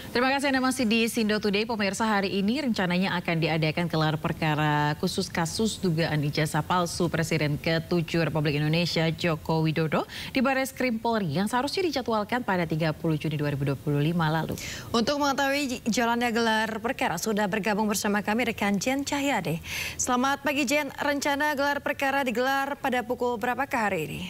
Terima kasih Anda masih di Sindo Today. Pemirsa, hari ini rencananya akan diadakan gelar perkara khusus kasus dugaan ijazah palsu Presiden ke-7 Republik Indonesia Joko Widodo di Barreskrim Polri yang seharusnya dijadwalkan pada 30 Juni 2025 lalu. Untuk mengetahui jalannya gelar perkara sudah bergabung bersama kami rekan Jen Cahyade. Selamat pagi Jen, rencana gelar perkara digelar pada pukul berapakah hari ini?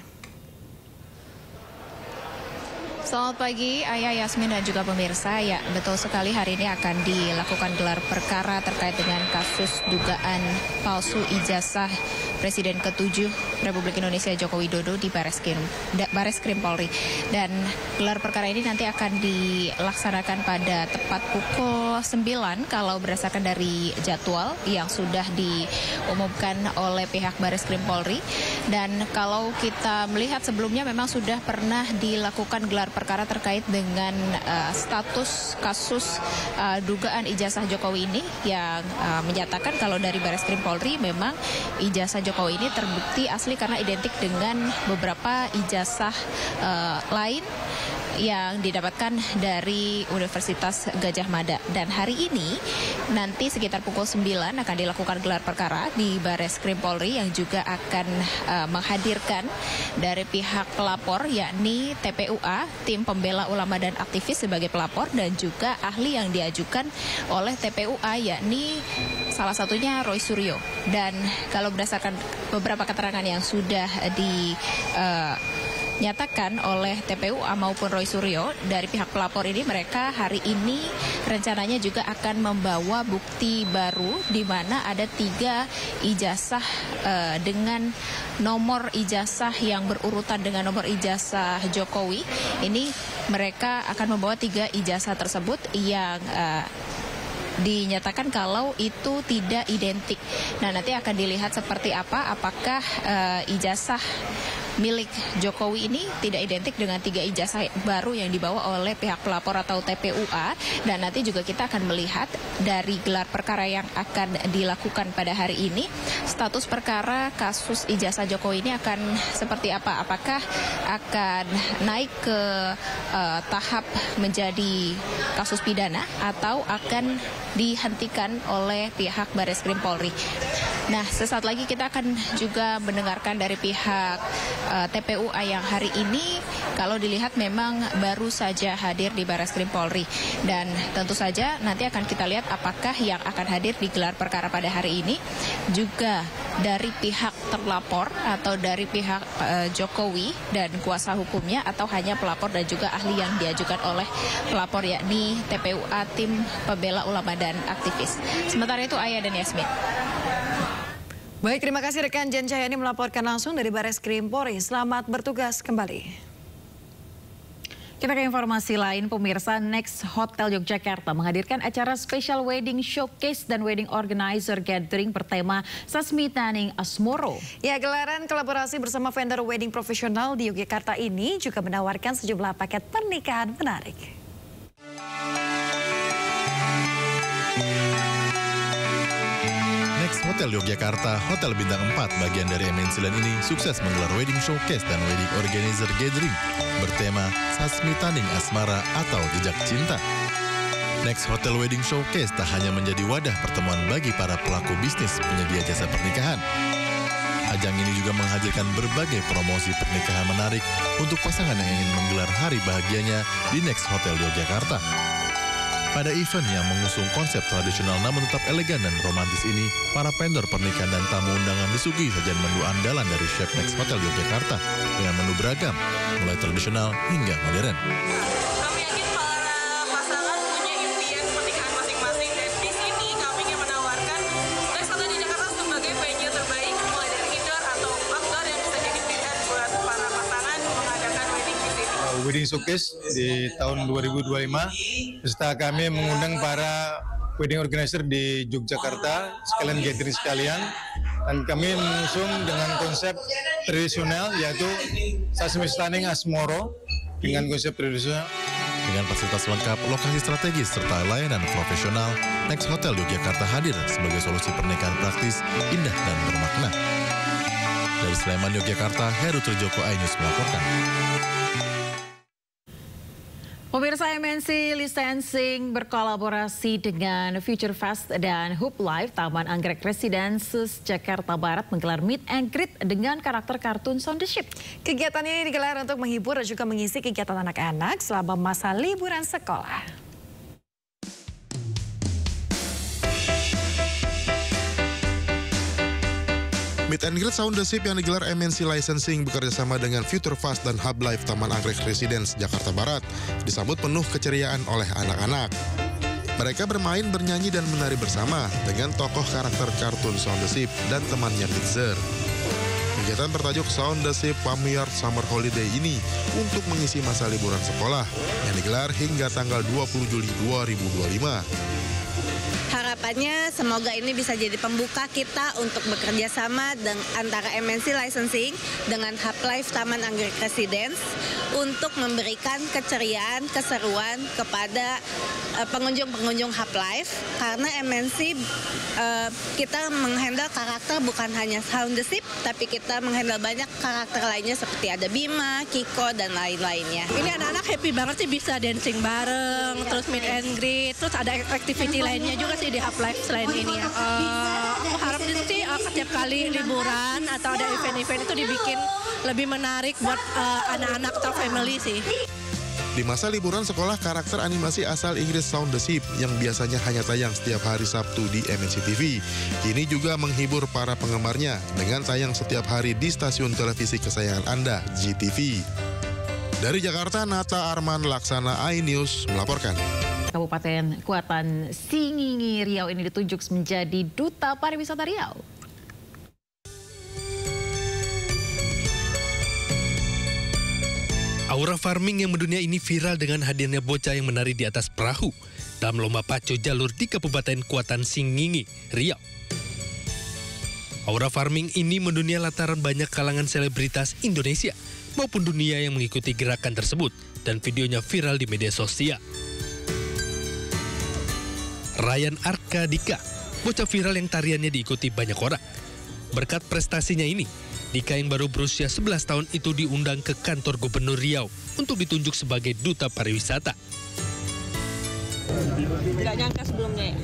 Selamat pagi, Ayah, Yasmin, dan juga pemirsa. Ya, betul sekali hari ini akan dilakukan gelar perkara terkait dengan kasus dugaan palsu ijazah Presiden ke-7 Republik Indonesia Joko Widodo di Barreskrim Polri. Dan gelar perkara ini nanti akan dilaksanakan pada tepat pukul 9 kalau berdasarkan dari jadwal yang sudah diumumkan oleh pihak Barreskrim Polri. Dan kalau kita melihat sebelumnya memang sudah pernah dilakukan gelar perkara terkait dengan status kasus dugaan ijazah Jokowi ini yang menyatakan kalau dari Barreskrim Polri memang ijazah Jokowi ini terbukti asli karena identik dengan beberapa ijazah lain yang didapatkan dari Universitas Gadjah Mada. Dan hari ini nanti sekitar pukul 9 akan dilakukan gelar perkara di Barreskrim Polri yang juga akan menghadirkan dari pihak pelapor yakni TPUA, Tim Pembela Ulama dan Aktivis sebagai pelapor, dan juga ahli yang diajukan oleh TPUA yakni salah satunya Roy Suryo. Dan kalau berdasarkan beberapa keterangan yang sudah dinyatakan oleh TPUA maupun Roy Suryo dari pihak pelapor ini, mereka hari ini rencananya juga akan membawa bukti baru di mana ada 3 ijazah dengan nomor ijazah yang berurutan dengan nomor ijazah Jokowi. Ini mereka akan membawa 3 ijazah tersebut yang dinyatakan kalau itu tidak identik. Nah, nanti akan dilihat seperti apa, apakah ijazah milik Jokowi ini tidak identik dengan 3 ijazah baru yang dibawa oleh pihak pelapor atau TPUA. Dan nanti juga kita akan melihat dari gelar perkara yang akan dilakukan pada hari ini, status perkara kasus ijazah Jokowi ini akan seperti apa? Apakah akan naik ke tahap menjadi kasus pidana atau akan dihentikan oleh pihak Barreskrim Polri? Nah, sesaat lagi kita akan juga mendengarkan dari pihak TPUA yang hari ini kalau dilihat memang baru saja hadir di Barreskrim Polri. Dan tentu saja nanti akan kita lihat apakah yang akan hadir di gelar perkara pada hari ini juga dari pihak terlapor atau dari pihak Jokowi dan kuasa hukumnya, atau hanya pelapor dan juga ahli yang diajukan oleh pelapor yakni TPUA, Tim Pembela Ulama dan Aktivis. Sementara itu Ayah dan Yasmin. Baik, terima kasih rekan Jen Cahyade melaporkan langsung dari Barreskrim Polri. Selamat bertugas kembali. Kita ke informasi lain, pemirsa. Next Hotel Yogyakarta menghadirkan acara Special Wedding Showcase dan Wedding Organizer Gathering bertema Sasmitaning Asmoro. Ya, gelaran kolaborasi bersama vendor wedding profesional di Yogyakarta ini juga menawarkan sejumlah paket pernikahan menarik. Hotel Yogyakarta, Hotel Bintang 4 bagian dari MNC Land ini sukses menggelar Wedding Showcase dan Wedding Organizer Gathering bertema Sasmitaning Asmara atau Jejak Cinta. Next Hotel Wedding Showcase tak hanya menjadi wadah pertemuan bagi para pelaku bisnis penyedia jasa pernikahan. Ajang ini juga menghadirkan berbagai promosi pernikahan menarik untuk pasangan yang ingin menggelar hari bahagianya di Next Hotel Yogyakarta. Pada event yang mengusung konsep tradisional namun tetap elegan dan romantis ini, para vendor pernikahan dan tamu undangan disuguhi sajian menu andalan dari chef Next Hotel Yogyakarta dengan menu beragam, mulai tradisional hingga modern. Kami yakin para pasangan punya impian pernikahan masing-masing, dan di sini kami ingin menawarkan Next Hotel Yogyakarta sebagai venue terbaik, mulai dari indoor atau outdoor yang bisa jadi pilihan buat para pasangan mengadakan wedding di sini. Wedding Showcase di tahun 2025, serta kami mengundang para wedding organizer di Yogyakarta, sekalian gathering sekalian, dan kami mengusung dengan konsep tradisional yaitu Sasmitaning Asmoro dengan konsep tradisional. Dengan fasilitas lengkap, lokasi strategis, serta layanan profesional, Next Hotel Yogyakarta hadir sebagai solusi pernikahan praktis, indah, dan bermakna. Dari Sleman, Yogyakarta, Heru Trijoko, iNews melaporkan. Pemirsa, MNC Licensing berkolaborasi dengan Future Fest dan Hoop Life Taman Anggrek Residences Jakarta Barat menggelar meet and greet dengan karakter kartun Sound the Ship. Kegiatan ini digelar untuk menghibur dan juga mengisi kegiatan anak-anak selama masa liburan sekolah. Meet and greet Sound the Ship yang digelar MNC Licensing bekerjasama dengan Future Fast dan Hub Life Taman Anggrek Residence Jakarta Barat disambut penuh keceriaan oleh anak-anak. Mereka bermain, bernyanyi, dan menari bersama dengan tokoh karakter kartun Sound the Ship dan temannya Mixer. Kegiatan bertajuk Sound the Ship Pamiyard Summer Holiday ini untuk mengisi masa liburan sekolah yang digelar hingga tanggal 20 Juli 2025. Harapannya semoga ini bisa jadi pembuka kita untuk bekerja sama antara MNC Licensing dengan Hub Life Taman Anggrek Residence untuk memberikan keceriaan, keseruan kepada pengunjung-pengunjung Hub Life, karena MNC kita menghandle karakter bukan hanya Sound the Ship, tapi kita menghandle banyak karakter lainnya seperti ada Bima, Kiko, dan lain-lainnya. Ini anak-anak happy banget sih bisa dancing bareng, terus meet and greet, terus ada activity lainnya juga sih di Hub Life selain ini ya. Aku harap sih setiap kali liburan atau ada event-event itu dibikin lebih menarik buat anak-anak atau family sih. Di masa liburan sekolah, karakter animasi asal Inggris Sound the Ship yang biasanya hanya tayang setiap hari Sabtu di MNC TV, kini juga menghibur para penggemarnya dengan tayang setiap hari di stasiun televisi kesayangan Anda, GTV. Dari Jakarta, Nata Arman Laksana, iNews melaporkan. Kabupaten Kuantan Singingi Riau ini ditunjuk menjadi Duta Pariwisata Riau. Aura farming yang mendunia ini viral dengan hadirnya bocah yang menari di atas perahu dalam lomba pacu jalur di Kabupaten Kuantan Singingi, Riau. Aura farming ini mendunia lantaran banyak kalangan selebritas Indonesia maupun dunia yang mengikuti gerakan tersebut dan videonya viral di media sosial. Ryan Arkadika, bocah viral yang tariannya diikuti banyak orang. Berkat prestasinya ini, Dika yang baru berusia 11 tahun itu diundang ke kantor Gubernur Riau untuk ditunjuk sebagai Duta Pariwisata. Nggak nyangka sebelumnya ya.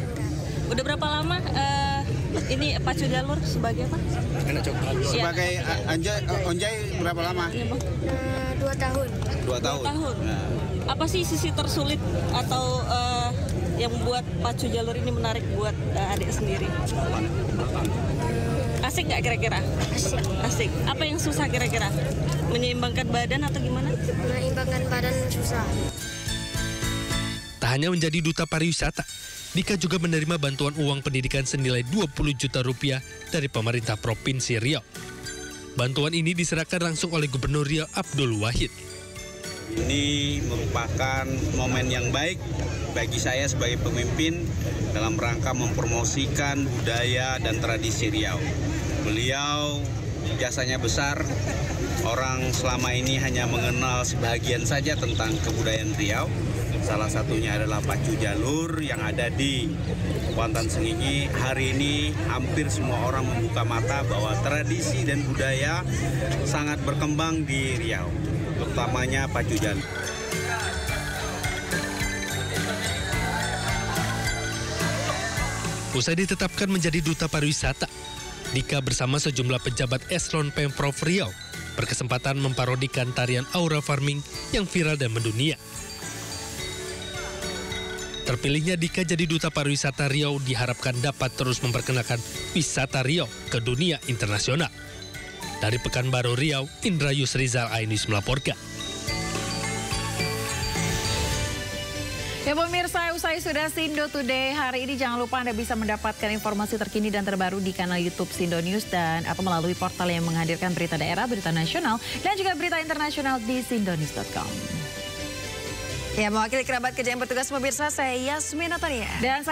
Udah berapa lama ini pacu jalur sebagai apa? Sebagai onjai berapa lama? 2 tahun. 2 tahun. Nah. Apa sih sisi tersulit atau yang membuat pacu jalur ini menarik buat adik sendiri? Asik nggak kira-kira? Asik. Asik. Apa yang susah kira-kira? Menyeimbangkan badan atau gimana? Menyeimbangkan badan susah. Tak hanya menjadi Duta Pariwisata, Dika juga menerima bantuan uang pendidikan senilai 20 juta rupiah dari pemerintah Provinsi Riau. Bantuan ini diserahkan langsung oleh Gubernur Riau Abdul Wahid. Ini merupakan momen yang baik bagi saya sebagai pemimpin dalam rangka mempromosikan budaya dan tradisi Riau. Beliau jasanya besar, orang selama ini hanya mengenal sebahagian saja tentang kebudayaan Riau. Salah satunya adalah pacu jalur yang ada di Kuantan Singingi. Hari ini hampir semua orang membuka mata bahwa tradisi dan budaya sangat berkembang di Riau, terutamanya pacu jalur. Usai ditetapkan menjadi Duta Pariwisata, Dika bersama sejumlah pejabat eselon Pemprov Riau berkesempatan memparodikan tarian Aura Farming yang viral dan mendunia. Terpilihnya Dika jadi Duta Pariwisata Riau diharapkan dapat terus memperkenalkan wisata Riau ke dunia internasional. Dari Pekanbaru Riau, Indra Yusrizal, iNews melaporkan. Ya pemirsa, usai sudah Sindo Today hari ini, jangan lupa Anda bisa mendapatkan informasi terkini dan terbaru di kanal YouTube Sindo News dan atau melalui portal yang menghadirkan berita daerah, berita nasional, dan juga berita internasional di sindonews.com. Ya, mewakili kerabat kerja yang bertugas pemirsa, saya Yasmin Natalia. Dan saya